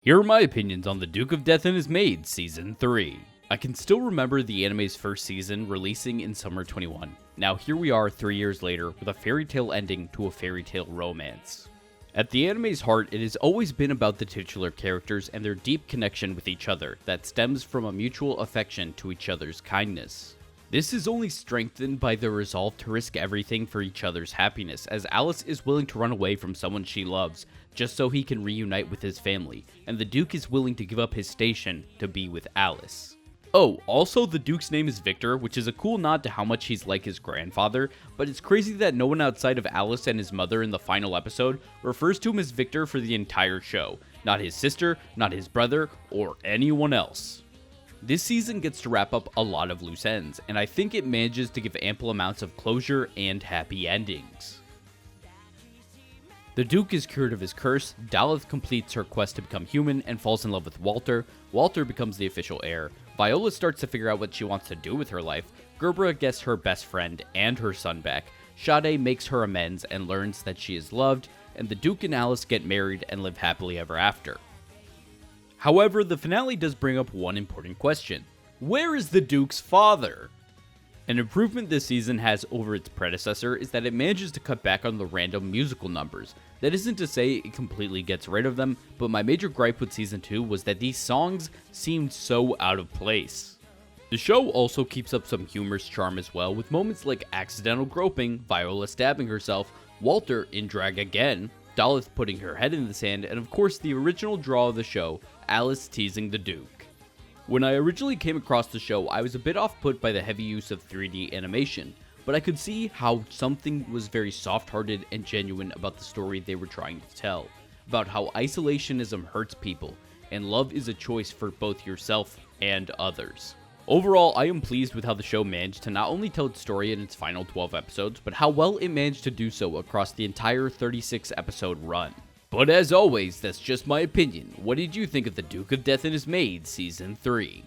Here are my opinions on The Duke of Death and His Maid Season 3. I can still remember the anime's first season releasing in summer 21. Now here we are 3 years later with a fairy tale ending to a fairy tale romance. At the anime's heart, it has always been about the titular characters and their deep connection with each other that stems from a mutual affection to each other's kindness. This is only strengthened by their resolve to risk everything for each other's happiness, as Alice is willing to run away from someone she loves just so he can reunite with his family, and the Duke is willing to give up his station to be with Alice. Oh, also the Duke's name is Victor, which is a cool nod to how much he's like his grandfather, but it's crazy that no one outside of Alice and his mother in the final episode refers to him as Victor for the entire show. Not his sister, not his brother, or anyone else. This season gets to wrap up a lot of loose ends, and I think it manages to give ample amounts of closure and happy endings. The Duke is cured of his curse, Daleth completes her quest to become human and falls in love with Walter, Walter becomes the official heir, Viola starts to figure out what she wants to do with her life, Gerbera gets her best friend and her son back, Sade makes her amends and learns that she is loved, and the Duke and Alice get married and live happily ever after. However, the finale does bring up one important question. Where is the Duke's father? An improvement this season has over its predecessor is that it manages to cut back on the random musical numbers. That isn't to say it completely gets rid of them, but my major gripe with Season 2 was that these songs seemed so out of place. The show also keeps up some humorous charm as well, with moments like accidental groping, Viola stabbing herself, Walter in drag again, Daleth putting her head in the sand, and of course the original draw of the show, Alice teasing the Duke. When I originally came across the show, I was a bit off-put by the heavy use of 3D animation, but I could see how something was very soft-hearted and genuine about the story they were trying to tell, about how isolationism hurts people, and love is a choice for both yourself and others. Overall, I am pleased with how the show managed to not only tell its story in its final 12 episodes, but how well it managed to do so across the entire 36 episode run. But as always, that's just my opinion. What did you think of The Duke of Death and His Maid Season 3?